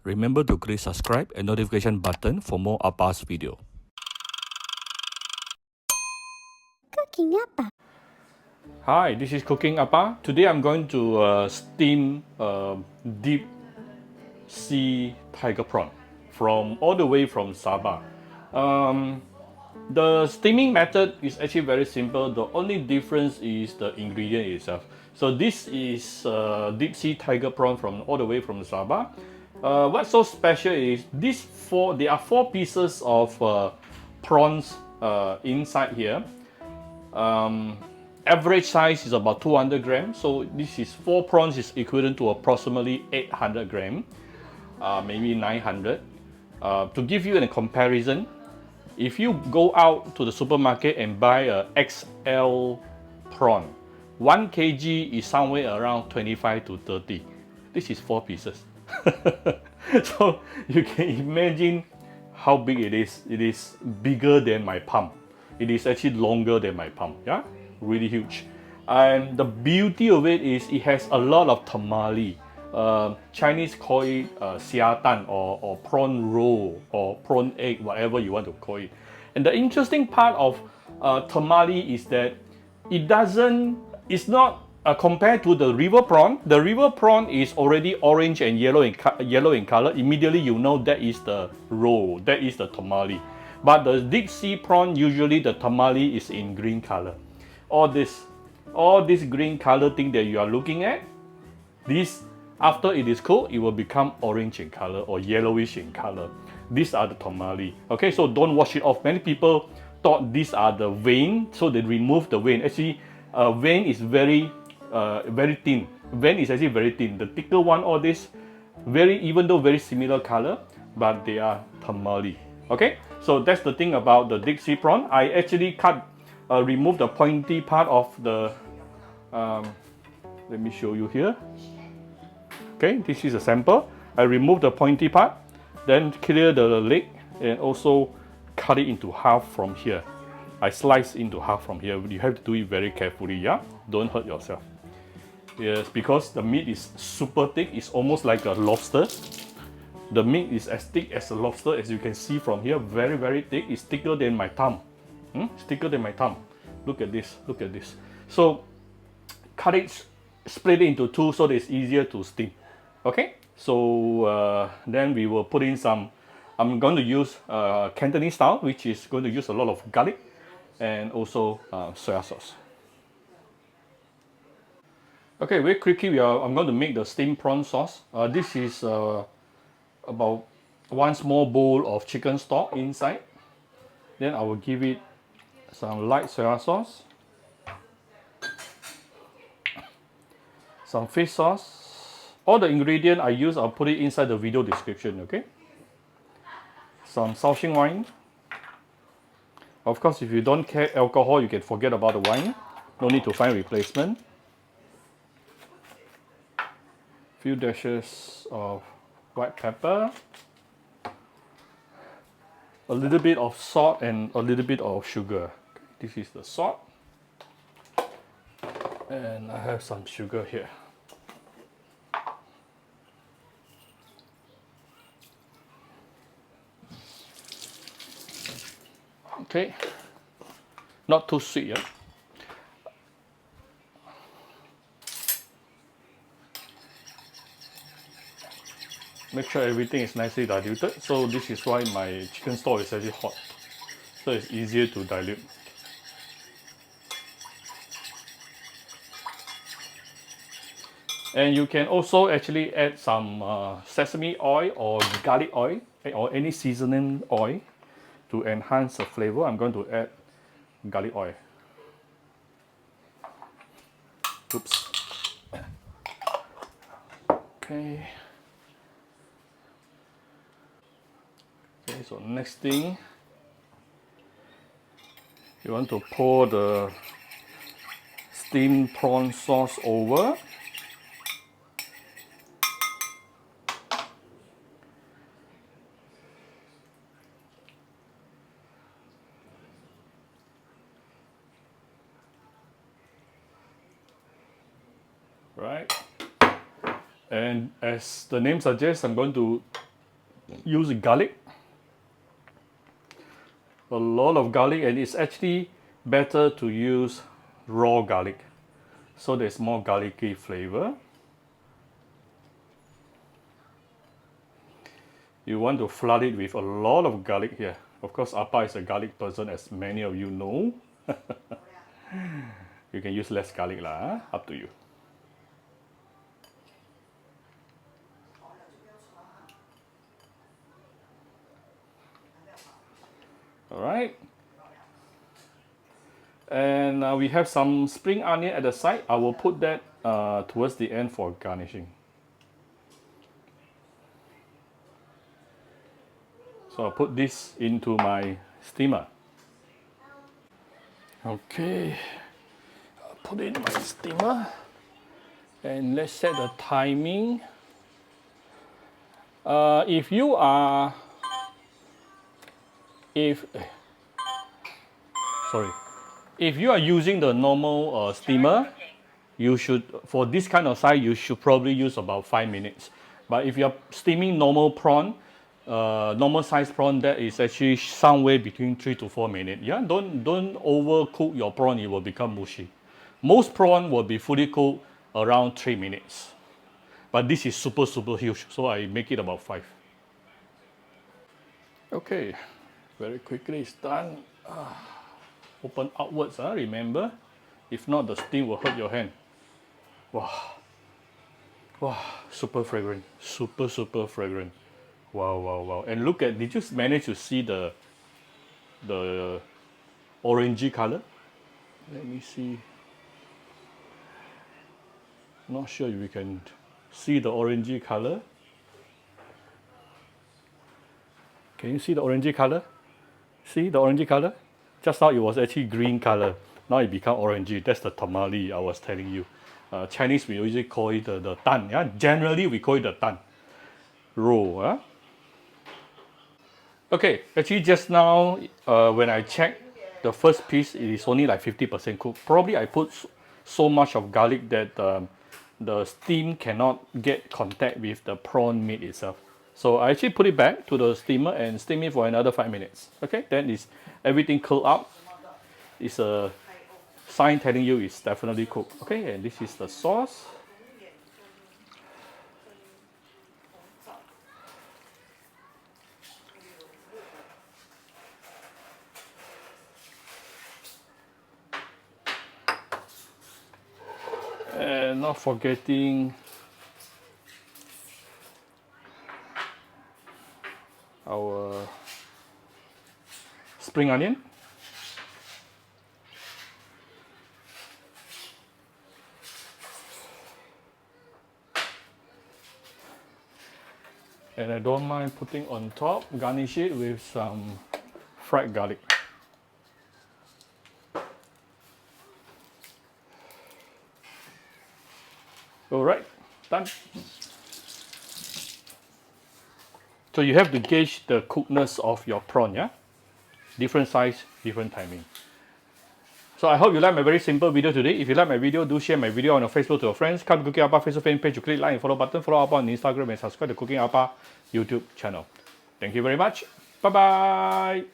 Remember to click subscribe and notification button for more Appa's video. Cooking Appa. Hi, this is Cooking Appa. Today I'm going to steam deep sea tiger prawn all the way from Sabah. The steaming method is actually very simple. The only difference is the ingredient itself. So this is deep sea tiger prawn from all the way from Sabah. What's so special is there are four pieces of prawns inside here. Average size is about 200 grams. So this is 4 prawns is equivalent to approximately 800 grams, maybe 900. To give you a comparison, if you go out to the supermarket and buy a XL prawn, 1 kg is somewhere around 25 to 30. This is 4 pieces. So you can imagine how big it is. It is bigger than my palm. It is actually longer than my palm. Yeah, really huge. And the beauty of it is it has a lot of tomalley. Chinese call it xiadan or prawn roll or prawn egg, whatever you want to call it. And the interesting part of tomalley is that it's not compared to the river prawn. The river prawn is already orange and yellow in color. Immediately you know that is the roll, that is the tomalley. But the deep sea prawn, usually the tomalley is in green color. All this green color thing that you are looking at, after it is cooked, it will become orange in color or yellowish in color. These are the tomalley. Okay, so don't wash it off. Many people thought these are the vein, so they remove the vein. Actually, vein is very thin. Vein is actually very thin. The thicker one, all this, even though very similar color, but they are tomalley. Okay, so that's the thing about the deep sea prawn. I actually remove the pointy part of the. Let me show you here. Okay, this is a sample. I remove the pointy part, then clear the leg, and also cut it into half from here. I slice into half from here. You have to do it very carefully, yeah? Don't hurt yourself. Yes, because the meat is super thick. It's almost like a lobster. The meat is as thick as a lobster, as you can see from here. Very, very thick. It's thicker than my thumb. It's thicker than my thumb. Look at this. Look at this. So, cut it, split it into two so that it's easier to steam. Okay, so then we will put in some. I'm going to use Cantonese style, which is going to use a lot of garlic and also soya sauce. Okay, very quickly, I'm going to make the steamed prawn sauce. This is about 1 small bowl of chicken stock inside. Then I will give it some light soya sauce, some fish sauce. All the ingredients I use, I'll put it inside the video description, okay? Some Shao Hsing wine. Of course, if you don't care alcohol, you can forget about the wine. No need to find replacement. Few dashes of white pepper. A little bit of salt and a little bit of sugar. This is the salt. And I have some sugar here. Okay, not too sweet, yeah? Make sure everything is nicely diluted. So this is why my chicken stock is actually hot. So it's easier to dilute. And you can also actually add some sesame oil or garlic oil or any seasoning oil to enhance the flavor. I'm going to add garlic oil. Oops. Okay. Okay, so next thing, you want to pour the steamed prawn sauce over. Right? And as the name suggests, I'm going to use garlic. A lot of garlic, and it's actually better to use raw garlic. So there's more garlicky flavor. You want to flood it with a lot of garlic here. Of course, Appa is a garlic person, as many of you know. You can use less garlic lah, up to you. All right. And we have some spring onion at the side. I will put that towards the end for garnishing. So I'll put this into my steamer. Okay, I'll put it in my steamer. And let's set the timing. If you are using the normal steamer, you should, for this kind of size, you should probably use about 5 minutes. But if you're steaming normal prawn, normal size prawn, that is actually somewhere between 3 to 4 minutes. Yeah, don't overcook your prawn; it will become mushy. Most prawn will be fully cooked around 3 minutes, but this is super huge, so I make it about 5. Okay, very quickly it's done. Open outwards, remember. If not, the steam will hurt your hand. Wow, wow, super fragrant, super fragrant. Wow. And look at, did you manage to see the orangey color? Let me see. Not sure if you can see the orangey color. Can you see the orangey color? See the orangey color? Just now it was actually green color. Now it become orangey. That's the tomalley I was telling you. Chinese, we usually call it the tan. Yeah? Generally, we call it the tan. Roll. Huh? Okay, actually just now when I checked the first piece, it is only like 50% cooked. Probably I put so much of garlic that the steam cannot get contact with the prawn meat itself. So I actually put it back to the steamer and steam it for another 5 minutes. Okay, then is everything curled up. It's a sign telling you it's definitely cooked. Okay, and this is the sauce. And not forgetting our spring onion. And I don't mind putting on top, garnish it with some fried garlic. Alright, done. So you have to gauge the cookness of your prawn, yeah? Different size, different timing. So I hope you like my very simple video today. If you like my video, do share my video on your Facebook to your friends. Come to Cooking Appa Facebook fan page, you click like and follow button, follow Appa on Instagram and subscribe to Cooking Appa YouTube channel. Thank you very much. Bye bye.